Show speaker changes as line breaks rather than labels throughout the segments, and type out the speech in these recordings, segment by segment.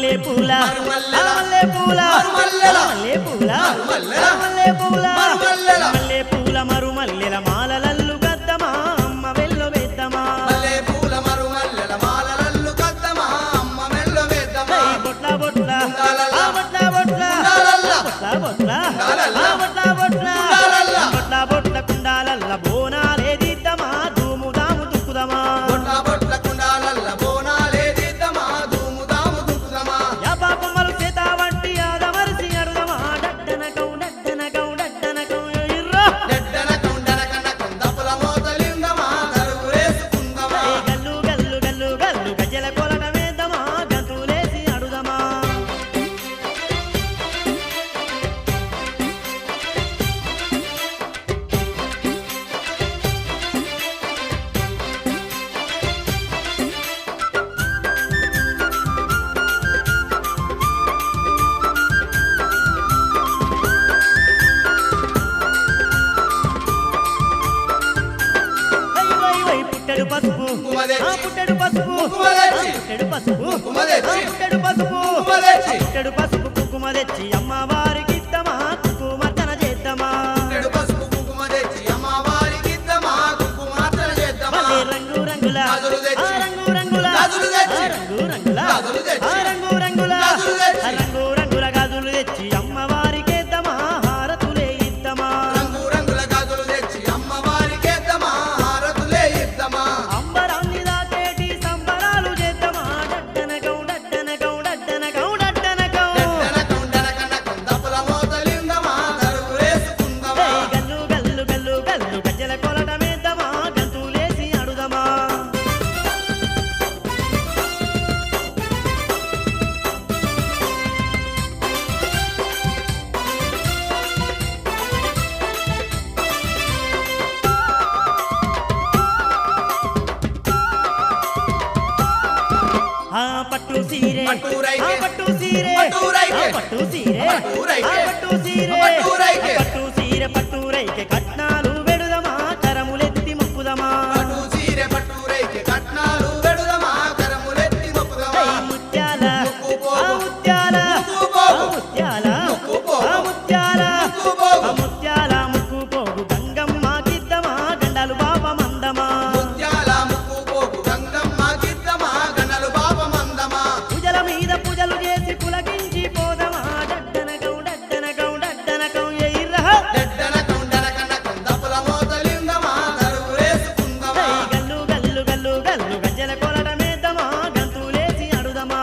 మల్లె పూల మల్లె పూల మల్లె పూల మల్లె పూల మల్లె పూల మరు మల్లెల మాలలల్లు గద్దమా అమ్మ వెల్లో వేద్దమా
మల్లె పూల మరు మల్లెల మాలలల్లు గద్దమా అమ్మ వెల్లో వేద్దమా
బొట్ల బొట్ల బొట్ల బొట్ల బొట్ల బొట్ల బొట్ల బొట్ల కుండాలల్ల బోనాలే దిద్దమా ధూము దాము దుక్కుదమా
బొట్ల బొట్ల కుండాలల్ల బోనాలే దిద్దమా ధూము దాము దుక్కుదమా
యా పాపమ్మలు చేత వంటి ఆదమరిసి అడుదమా డడ్డనకం డడ్డనకం డడ్డనకం ఇర్రో
డడ్డనకం డనకనకం దప్పుల మోతలిందమా దరువేసుకుందమా
గల్లు గల్లు గల్లు గల్లు గజ్జల కొలటమేద్దమా గంతులేసి అడుదమా పుట్టెడు పసుపు పుట్టెడు పసుపు పుట్టెడు పసుపు పుట్టెడు పసుపు పుట్టెడు పసుపు కుంకుమ తెచ్చి అమ్మవారికి ఇద్దమా కుంకుమర్చన చేద్దామా
పుట్టెడు పసుపు కుంకుమ తెచ్చి అమ్మవారికి ఇద్దమా కుంకుమార్చన చేద్దామా
రంగు రంగుల
గాజులు తెచ్చి
రంగు రంగుల
గాజులు తెచ్చి
రంగు రంగుల
గాజులు తెచ్చి
రంగు రంగుల
గాజులు తెచ్చి
రంగు రంగుల గాజులు తెచ్చి అమ్మవారికి ఇద్దమా హారతులే ఇద్దమా
రంగు రంగుల గాజులు తెచ్చి అమ్మవారికి ఇద్దమా హారతులే ఇద్దమా
అంబరాన్ని దాకేటి సంబరాలు చేద్దామా డడ్డనకం డడ్డనకం డడ్డనకం డడ్డనకం
డనకం డనకనకం దప్పుల మోతలిందమా దరువేసుకుందమా
గల్లు గల్లు గల్లు గల్లు గజ్జల కొలటమేద్దమా గంతులేసి అడుదమా పట్టు సీరే
పట్టురైకే.
పట్టు సీరే
పట్టురైకే.
పట్టు సీరే
పట్టురైకే.
పట్టు సీరే
పట్టురైకే.
పట్టు సీరే పట్టురైకే కట్నాలు వెడుదమా కరములెత్తి మొక్కుదమా
పట్టు చీరె పట్టురైకే కట్నాలు వెడుదమా కరములెత్తి మొక్కుదమా
ముత్యాల
ముక్కుపోగు.
ముత్యాల
ముక్కుపోగు.
ముత్యాల
ముక్కుపోగు.
ముత్యాల
ముక్కుపోగు.
ముత్యాల ముక్కు పోగు గంగమ్మ గిద్దమా గండాలు బాబ మందమా
ముత్యాల ముక్కు పోగు గంగమ్మ గిద్దమా గనలు బాబ మందమా
పూజల మీద పూజలు చేసి పులకించి పోదమా డడ్డనకం డడ్డనకం డడ్డనకం ఎయిర్రహ
డడ్డనకం డనకనకం దప్పుల మోతలిందమా దరువేసుకుందమా
గల్లు గల్లు గల్లు గల్లు గజ్జల కొలటమేద్దమా గంతులేసి అడుదమా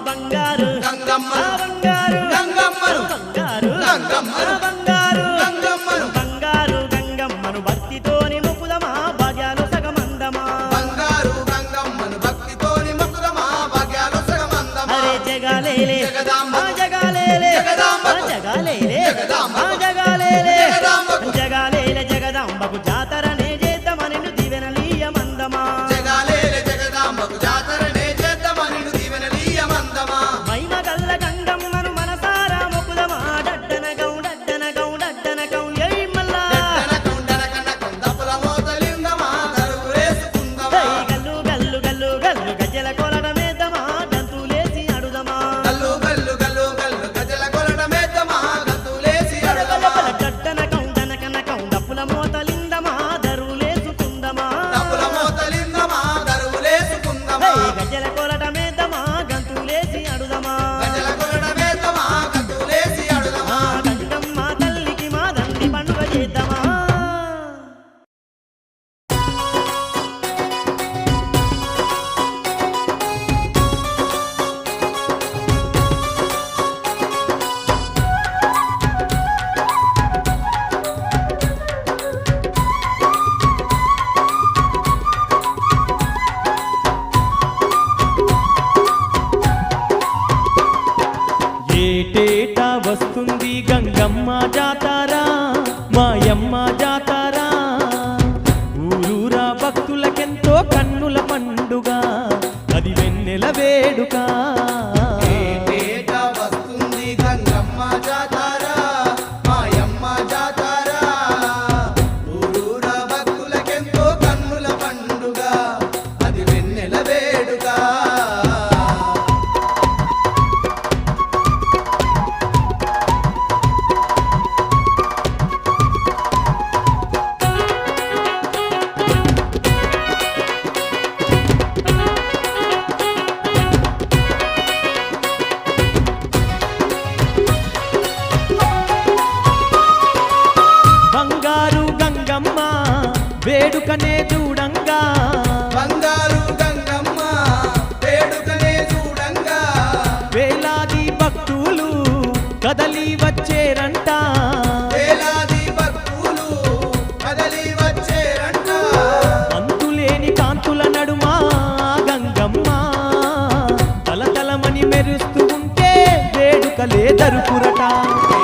బంగారు
గంగమ్మ
బంగారు
గంగమ్మను
బంగారు
గంగమ్మను
బంగారు
గంగమ్మను
బంగారు గంగమ్మను భక్తితోని ముకుదమా భాగ్యాలు సగమందమా
బంగారు గంగమ్మను భక్తితోని మొక్కుదమా భాగ్యాలు సగమందమా
అరే జగాలేలే
జగదాంబకు.
జగాలేలే
జగదాంబకు.
జగాలేలే
జగదాంబకు.
జగాలేలే
జగదాంబకు.
జగాలేలే జగదాంబకు జాతరనే చేద్దామని దీవెనలీయ మందమా
జగాలేలే జగదాంబకు జాతరనే చేద్దామని దీవెనలీయ మందమా
మహిమ గల్ల గంగమ్మను మనసారా మొక్కుదమా డడ్డనకం డడ్డనకం డడ్డనకం ఎయ్ మల్లా
డనకం డనకనకం దప్పుల మోతలిందమా దరువేసుకుందమా
గల్లు గల్లు గల్లు గల్లు గజ్జల కొలటమేద్దమా గంతులేసి అడుదమా
గల్లు గల్లు గల్లు గల్లు గజల కొలటమేద్దమా గంతులేసి అడుగమా
డడ్డనకం డనకనకం డప్పుల మోతలిందమా దరువులేసుకుందమా
దప్పుల మోతలిందమా దరువేసుకుందమా
గజ్జల కొలటమేద్దమా గంతులేసి అడుదమా
గజల కొలటమేద్దమా గంతులేసి అడుగమా
గంగమ్మ తల్లికి మా దండి పండుగ చేద్దామా
ఏటేటా వస్తుంది గంగమ్మ జాతర మాయమ్మ
వేడుకనే చూడంగా
బంగారు గంగమ్మ వేడుకనే చూడంగా
వేలాది భక్తులు కదలి వచ్చేరంట
వేలాది భక్తులు కదలి వచ్చేరంట
అంతులేని కాంతుల నడుమ గంగమ్మ తలతలమని మెరుస్తూ ఉంటే వేడుకలే దరుపురట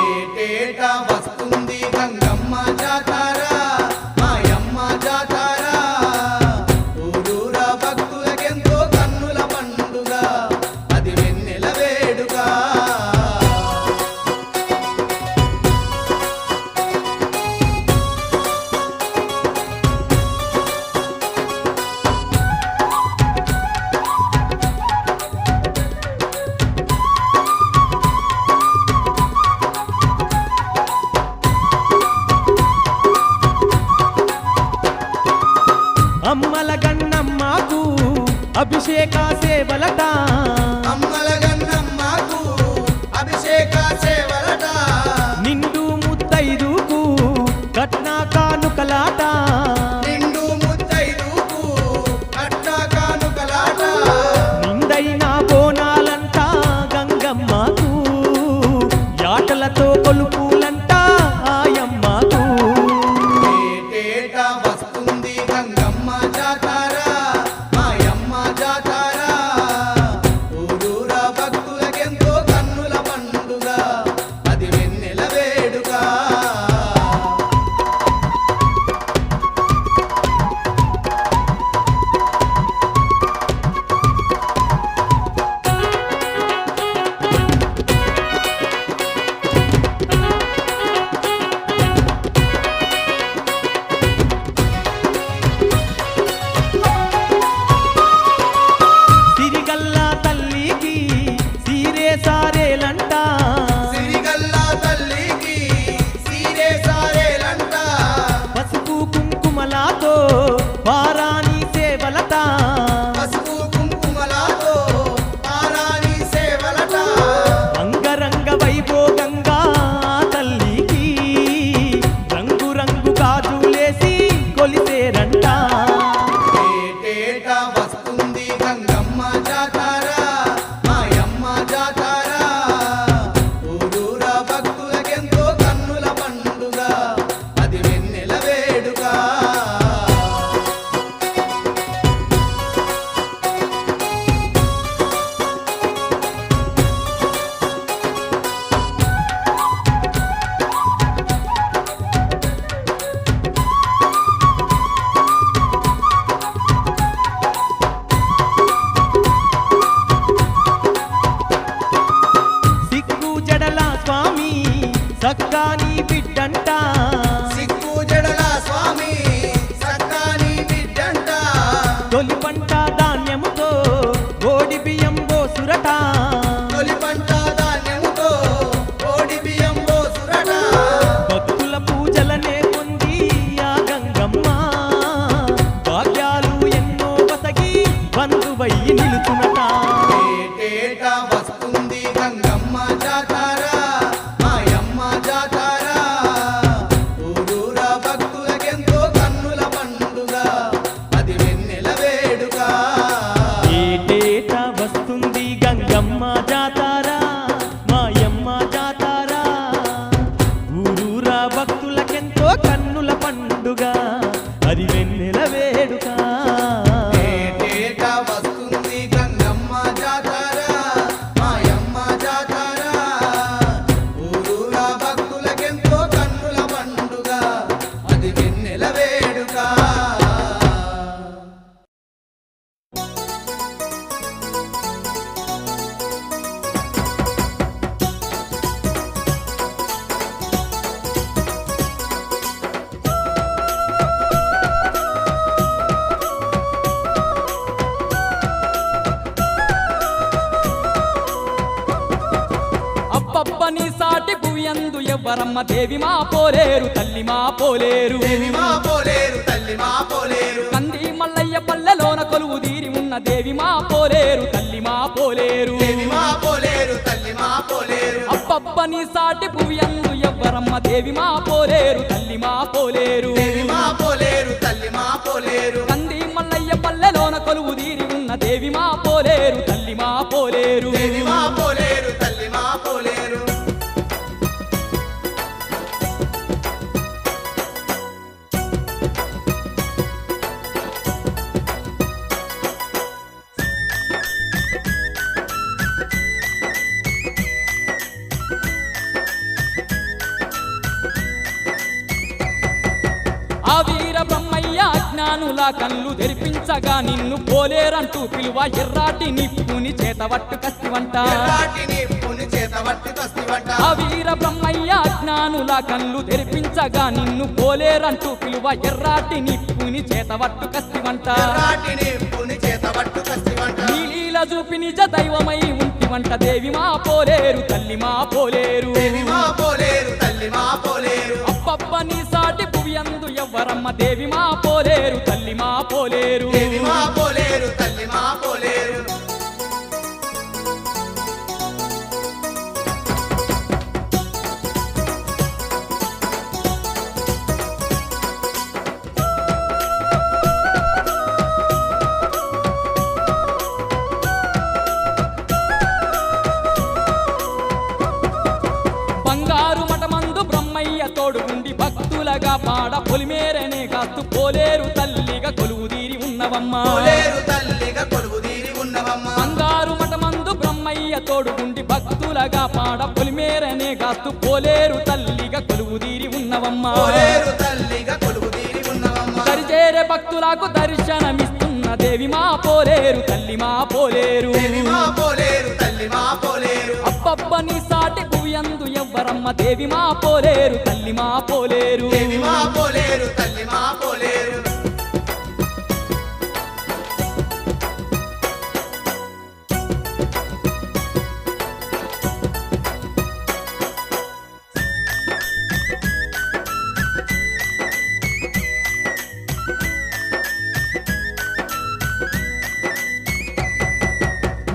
ఏటేటా వస్తుంది గంగమ్మ జాతర మాయమ్మ జాతర ఊరూరా భక్తులకెంతో కన్నుల పండుగ అది వెన్నెల వేడుక
అమ్మల గన్నమ్మకు అభిషేక సేవలట
అమ్మల గన్నమ్మకు అభిషేక సేవలట
నిండు ముత్తైదుకు కట్న కానుకలాట
నిండు ముత్తైదుకు కట్న కానుకలాట
నిండైన బోనాలంట గంగమ్మకు యాటలతో కొలుపులంట ఆయమ్మకు
ఏటేటా వస్తుంది గంగమ్మ జాతర మాయమ్మ జాతర ఊరూరా భక్తులకెంతో కన్నుల పండుగ అది వెన్నెల వేడుక
సిరిగల్ల తల్లికి సీరే సారేలంట
సిరిగల్లా తల్లికి సీరే సారేలంట
పసుపు కుంకుమలాతో వారాని సేవలట
పసుపు కుంకుమలతో పారాణి సేవలట
అంగరంగ వైభోగంగా తల్లికి రంగు రంగు గాజులేసి కొలిసేరంట
ఏటేటా వస్తుంది గంగమ్మ జాతర మాయమ్మ జాతర ఊరూరా భక్తులకెంతో కన్నుల పండుగ అది వెన్నెల వేడుక
సిక్కు జడల స్వామి సక్కాని బిడ్డంట
సిక్కు జడల స్వామి సక్కాని బిడ్డంట
తొలి పంట ధాన్యముతో గోడి బియ్యం పోసురట
తొలి పంట ధాన్యముతో కోడి బియ్యం పోసురట
భక్తుల పూజలనే పొంది ఆ గంగమ్మ భాగ్యాలు ఎన్నో వసగి బంధువై నిలుచునట
ఏటేటా వస్తుంది గంగమ్మ జాతర మాయమ్మ జాతర ఊరూరా భక్తులకెంతో కన్నుల పండుగ అది వెన్నెల వేడుక
ఏటేటా వస్తుంది గంగమ్మ జాతార మాయమ్మ జాతార ఊరూరా భక్తులకెంతో కన్నుల పండుగ అది వెన్నెల వేడుక
ఏటేటా వస్తుంది గంగమ్మ జాతర మాయమ్మ జాతర ఊరూరా భక్తులకెంతో కన్నుల పండుగ అది వెన్నెల వేడుక
అబ్బబ్బని సాటి భువియందు ఎవ్వరమ్మ దేవి మా పోలేరు తల్లి మా పోలేరు
దేవి మా పోలేరు తల్లి మా పోలేరు
కంది మల్లయ్య పల్లెలోన కొలువు తీరి ఉన్న దేవి మా పోలేరు తల్లి మా పోలేరు
దేవి మా పోలేరు తల్లి మా పోలేరు
అబ్బబ్బని సాటి భువియందు ఎవ్వరమ్మ దేవి మా పోలేరు తల్లి మా పోలేరు
దేవి మా పోలేరు తల్లి మా
ఆ వీర బ్రహ్మయ్య అజ్ఞానుల కళ్ళు తెరిపించగా నిన్ను పోలేరంటూ పిలువ ఎర్రాటి నిప్పుని చేతవట్టు కస్తివంట
ఎర్రాటి నిప్పుని చేతవట్టి కస్తివంట
ఆ వీర బ్రహ్మయ్య అజ్ఞానుల కళ్ళు తెరిపించగా నిన్ను పోలేరంటూ పిలువ ఎర్రాటి నిప్పుని చేతవట్టు కస్తివంట
ఎర్రాటి నిప్పుని చేతవట్టు కస్తివంట
నీలీల చూపి నిజ దైవమై ఉంటివంట దేవి మా పోలేరు తల్లి మా పోలేరు
దేవి మా పోలేరు తల్లి మా పోలేరు
అప్పప్ప నీ సాటి పువ్యందు ఎవ్వరమ్మ దేవి మా పోలేరు తల్లి మా పోలేరు
దేవి మా పోలేరు తల్లి మా పోలేరు
బంగారు మఠమందు బ్రహ్మయ్య తోడుగుండి భక్తులగా పాడ పొలిమేరనే కాస్తు పోలేరు తల్లిగా కొలువుదీరి ఉన్నవమ్మ
పోలేరు తల్లిగా కొలువుదీరి ఉన్నవమ్మ
బంగారు మఠమందు బ్రహ్మయ్య తోడుగుండి భక్తులగా పాడ పొలిమేరనే కాస్తు పోలేరు తల్లిగా కొలువుదీరి ఉన్నవమ్మ
పోలేరు తల్లిగా కొలువుదీరి ఉన్నవమ్మ
దరిచేరే భక్తులకు దర్శనమిస్తున్న దేవి మా పోలేరు తల్లి మా పోలేరు
దేవి మా పోలేరు తల్లి మా పోలేరు
అప్పప్ప నీ సాటి భువియందు ఎవ్వరమ్మ దేవి మా పోలేరు తల్లి మా పోలేరు
దేవి మా పోలేరు తల్లి మా పోలేరు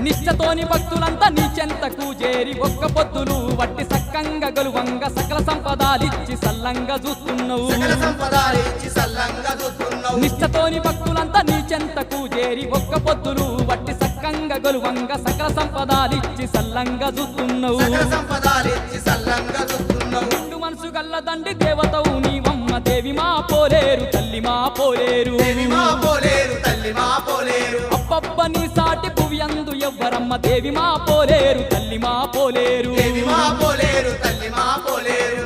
నిష్టతోని భక్తులంతా నీ చెంతకు చేరి ఒక్క పొద్దులు వట్టి సక్కంగా గలువంగా సకల సంపదాలిచ్చి సల్లంగా చూస్తున్నావు
సకల సంపదాలిచ్చి సల్లంగా చూస్తున్నావు
నిష్టతోని భక్తులంతా నీ చెంతకు చేరి ఒక్క పొద్దులు వట్టి సక్కంగా గలువంగా సకల సంపదాలిచ్చి సల్లంగా చూస్తున్నావు
సకల సంపదాలిచ్చి సల్లంగా చూస్తున్నావు
నిండు మనసు గల్లదండి దేవతవు నీవమ్మ దేవి మా పోలేరు తల్లి మా పోలేరు
దేవి మా పోలేరు తల్లి మా పోలేరు
అప్పప్ప నీ సాటి భువియందు ఎవ్వరమ్మ దేవి మా పోలేరు తల్లి మా పోలేరు
దేవి మా పోలేరు తల్లి మా పోలేరు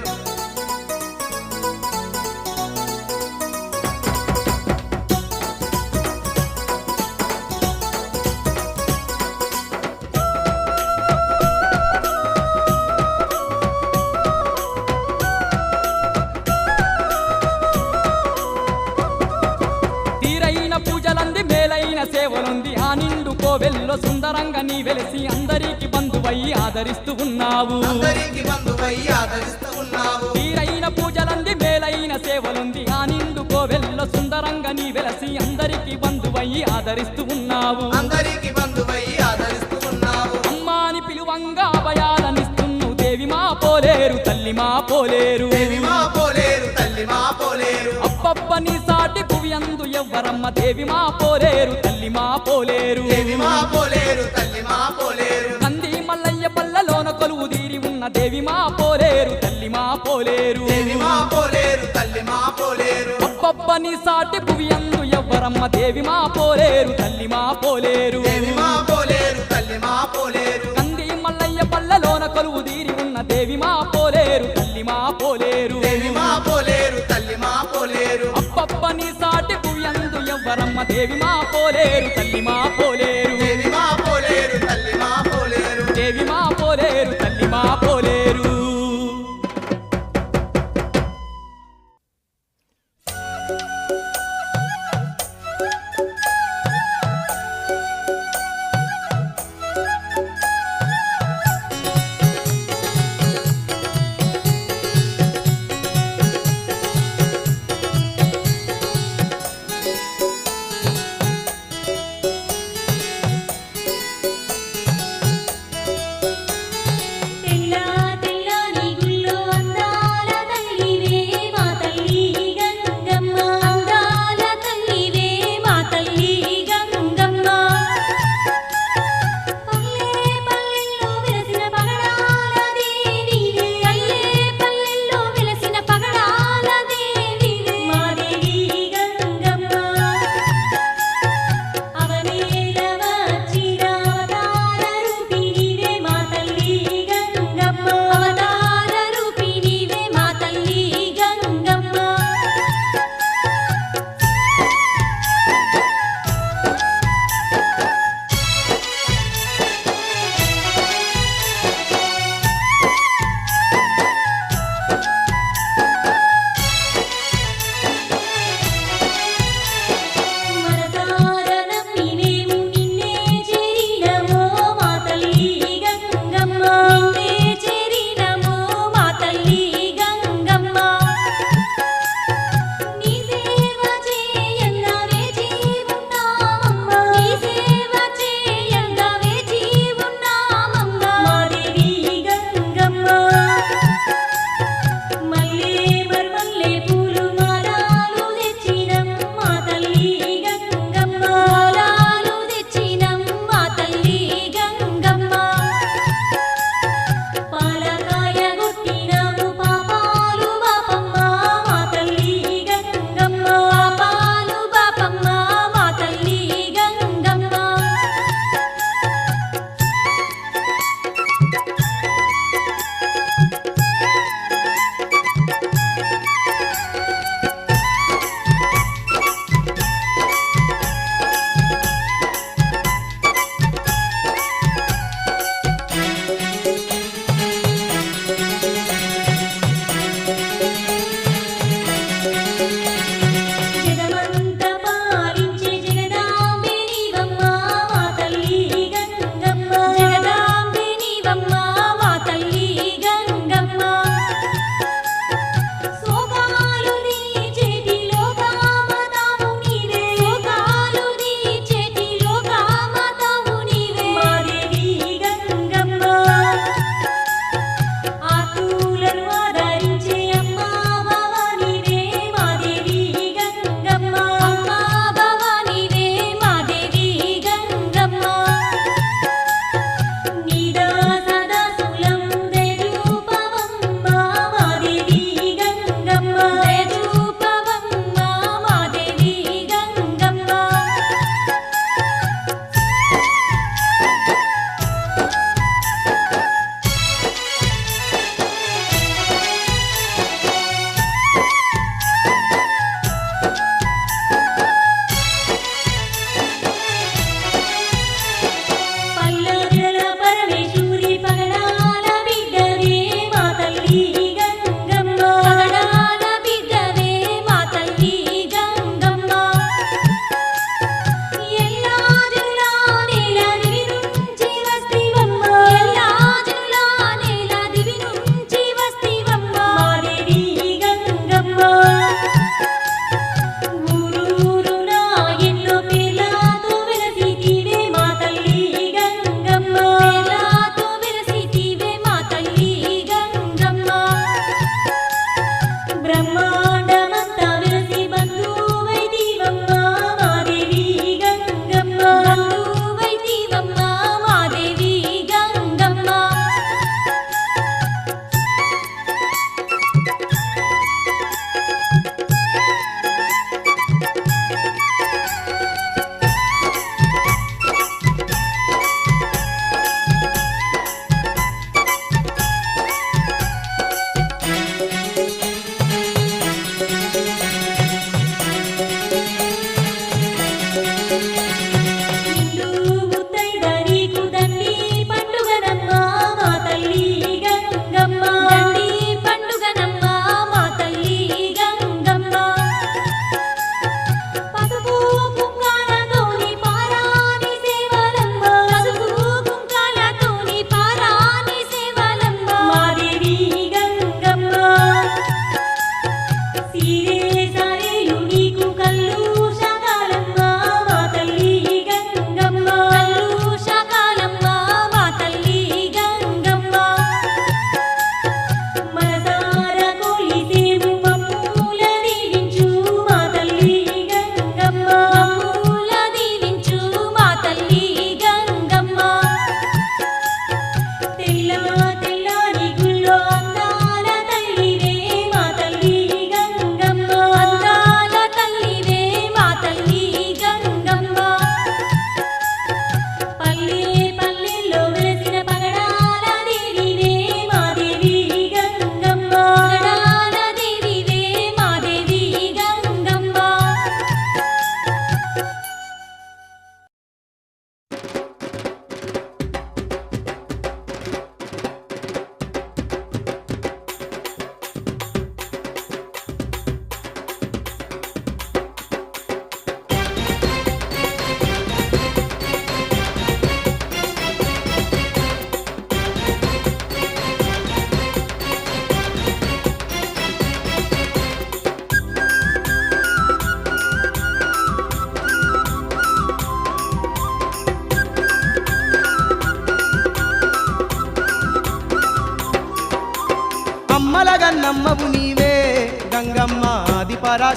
తీరైన పూజలంది మేలైన సేవలుంది ఆ నిండు కోవెల్లో సుందరంగా నీ వెలిసి అందరికి బంధువయ్యి ఆదరిస్తూ ఉన్నావు
అందరికి బంధువై ఆదరిస్తూ ఉన్నావు
తీరైన పూజలంది మేలైన సేవలుంది ఆ నిండు కోవెల్లో సుందరంగా నీ వెలసి అందరికి బంధువయ్యి ఆదరిస్తూ ఉన్నావు
అందరికి బంధువై ఆదరిస్తూ ఉన్నావు
అమ్మాని పిలువంగా అభయాలనిస్తున్నావు దేవి మా పోలేరు తల్లి మా పోలేరు
దేవి మా పోలేరు తల్లి మా పోలేరు
అప్పప్ప నీ సాటి భువియందు ఎవ్వరమ్మ దేవి మా పోలేరు తల్లి మా పోలేరు
దేవి మా పోలేరు తల్లి మా పోలేరు
కంది మల్లయ్య పల్లలోన కొలువుదీరి ఉన్న దేవి మా పోలేరు తల్లి మా పోలేరు
దేవి మా పోలేరు తల్లి మా పోలేరు
అప్పప్ప నీ సాటి భువియందు ఎవ్వరమ్మ దేవి మా పోలేరు తల్లి మా పోలేరు
దేవి మా పోలేరు తల్లి మా పోలేరు
కంది మల్లయ్య పల్లలోన కొలువుదీరి ఉన్న దేవి మా పోలేరు తల్లి మా పోలేరు
దేవి మా పోలేరు తల్లి మా పోలేరు
అప్పప్ప నీ సాటి భువియందు ఎవ్వరమ్మ దేవి మా పోలేరు తల్లి మా పోలేరు
దేవి మా పోలేరు తల్లి మా పోలేరు
దేవి మా పోలేరు తల్లి మా పోలేరు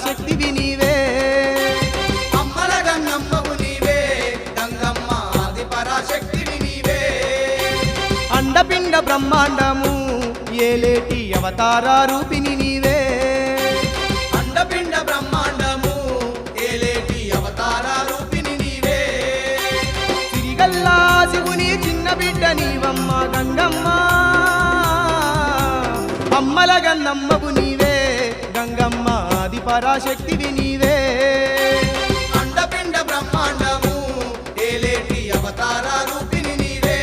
పరాశక్తివి నీవే
అమ్మల గంగమ్మవు నీవే గంగమ్మ ఆది పరాశక్తివి నీవే
అండపిండ బ్రహ్మాండము ఏలేటి అవతార రూపిణి నీవే
అండపిండ బ్రహ్మాండము ఏలేటి అవతార రూపిణి నీవే
సిరిగల్లా శివుని చిన్న బిడ్డ నీవమ్మ గంగమ్మ అమ్మల గన్నమ్మవు నీవే గంగమ్మ ఆది పరాశక్తివి నీవే
అండపిండ బ్రహ్మాండము ఏలేటి అవతార రూపిణి నీవే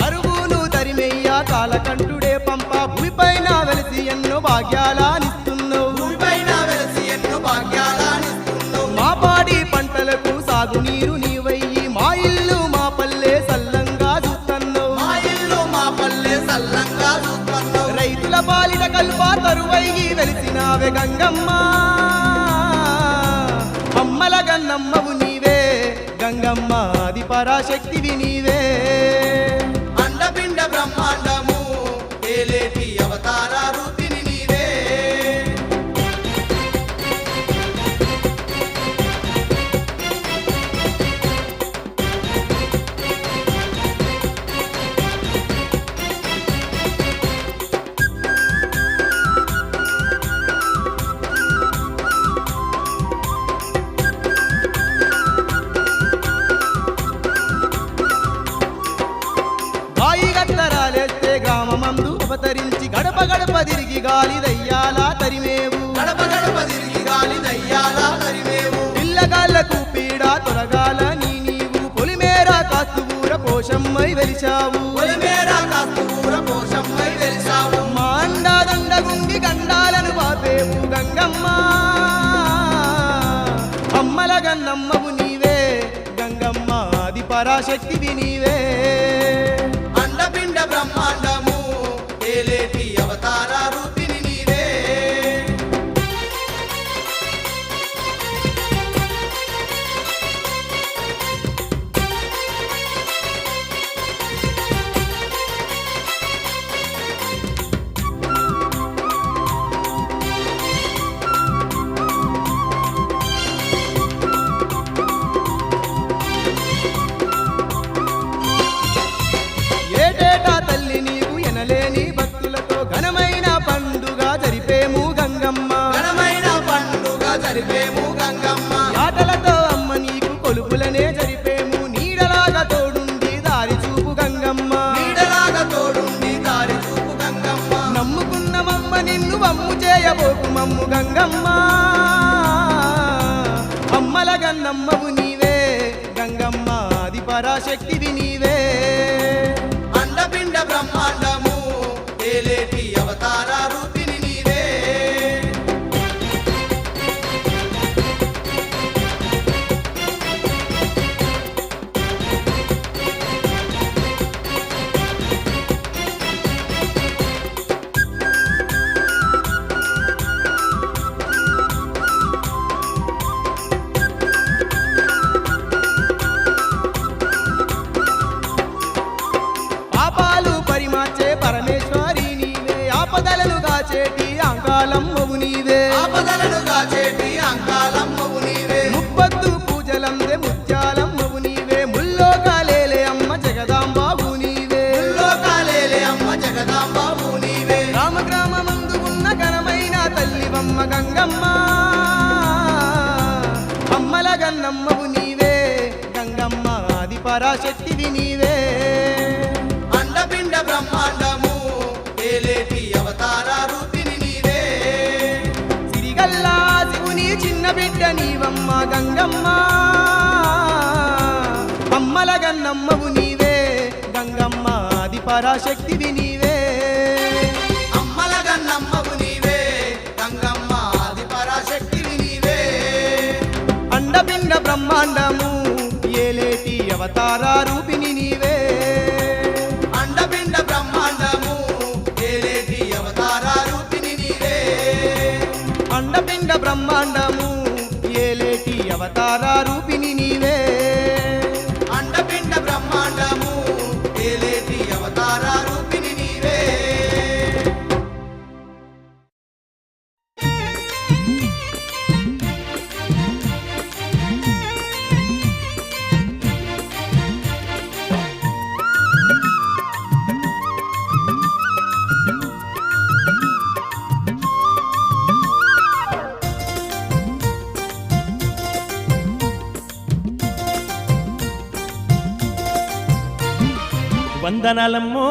అరువును తరిమెయ్య కాలకంఠుడే పంప భూమిపైన వెలిసి ఎన్నో భాగ్యాలనిస్తున్నావు
భూమిపైన వెలసి ఎన్నో భాగ్యాలనిస్తున్నావు
మా పాడి పంటలకు సాగునీరు నీవయ్యి మా ఇల్లు మా పల్లె సల్లంగా చూస్తున్నావు
మా ఇల్లు మా పల్లె సల్లంగా చూస్తున్నావు
రైతుల పాలిట కల్ప తరువయ్యి వెలిసినావే గంగమ్మ అమ్మల గన్నమ్మవు నీవే గంగమ్మ ఆది పరాశక్తివి నీవే
అండపిండ బ్రహ్మాండము ఏలేటి అవతార రూపిణి నీవే
గాయి గత్తరాలేస్తే గ్రామమందు అవతరించి గడప గడప తిరిగి గాలి దయ్యాలా తరిమేవు
గడప గడప తిరిగి గాలి దయ్యాలా తరిమేవు
పిల్లగాళ్లకు పీడ తొలగాల నీవు పొలిమేర కాస్తుగూర పోషమ్మై వెలిచావు
పొలిమేరా కాస్తూర పోషమ్మై వెలిసావు
మా అండాదండగుండి గండాలను పాపేవు గంగమ్మ అమ్మల గన్నమ్మవు నీవే గంగమ్మ ఆది పరాశక్తివి నీవే
అండపిండ బ్రహ్మాండము ఏలేటి అవతార రూపిణి నీవే
ఏటేటా తల్లి నీవు ఎనలేని భక్తులతో ఘనమైన పండుగ జరిపేము గంగమ్మ
ఘనమైన పండుగ జరిపేము గంగమ్మ
ఆటలతో అమ్మ నీకు కొలుపులనే జరిపేము నీడలాగా తోడుండి దారి చూపు గంగమ్మ
నీడలాగా తోడుండి దారి చూపు గంగమ్మ
నమ్ముకున్నమమ్మ నిన్ను వమ్ము చేయబోకు మమ్ము గంగమ్మ అమ్మల గన్నమ్మవు నీవే గంగమ్మ ఆది పరాశక్తివి నీవే
అండపిండ బ్రహ్మాండము ఏలేటి అవతార రూపిణి నీవే
పాపాలు పరిమార్చే పరమేశ్వరి నీవే ఆపదలను కాచేటి అంకాలమ్మవు నీవే
ఆపదలను కాచేటి అంకాలమ్మవు నీవే
ముప్పద్దు పూజలందే ముత్యాలమ్మవు నీవే ముల్లోకాలేలే అమ్మ జగదాంబాబు నీవే
లోకాలేలే అమ్మ జగదాంబాబు నీవే
గ్రామ గ్రామమందు ఉన్న ఘనమైన తల్లివమ్మ గంగమ్మ అమ్మల గన్నమ్మవు నీవే గంగమ్మ ఆది పరాశక్తివి నీవే
అండపిండ బ్రహ్మాండము ఏలేటి అవతార రూపిణి నీవే
సిరిగల్లా శివుని చిన్న బిడ్డ నీవమ్మ గంగమ్మ అమ్మల గన్నమ్మవు నీవే గంగమ్మ ఆది పరాశక్తివి నీవే
అమ్మల గన్నమ్మవు నీవే గంగమ్మ ఆది పరాశక్తివి నీవే
అండపిండ బ్రహ్మాండము ఏలేటి అవతార రూపిణి నీవే
అండపిండ బ్రహ్మాండము ఏలేటి అవతార రూపిణి నీవే
అండపిండ బ్రహ్మాండము ఏలేటి అవతార రూపిణి నీవే
అండపిండ బ్రహ్మాండము ఏలేటి అవతార రూపిణి నీవే
వందనాలమ్మో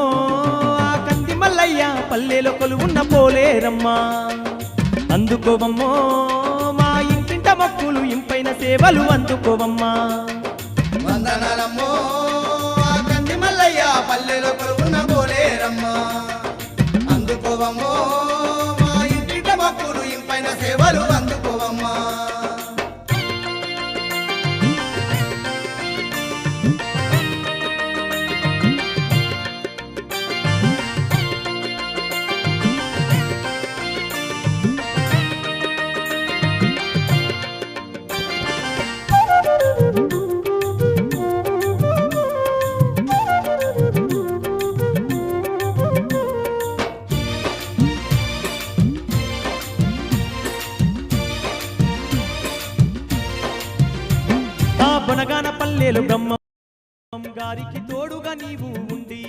ఆ కంది మల్లయ్య పల్లెలో కొలువున్న పోలేరమ్మా అందుకోవమ్మో మా ఇంటింట మొక్కులు ఇంపైన సేవలు అందుకోవమ్మా
వందనాలమ్మో ఆ కంది మల్లయ్య పల్లెలో కొలువున్న పోలేరమ్మ అందుకోవమ్మో మా ఇంటిట మొక్కులు ఇంపైన సేవలు అందుకోవమ్మా
ఆ బొనగాన పల్లెలు బ్రహ్మం గారికి తోడుగా నీవు ఉండి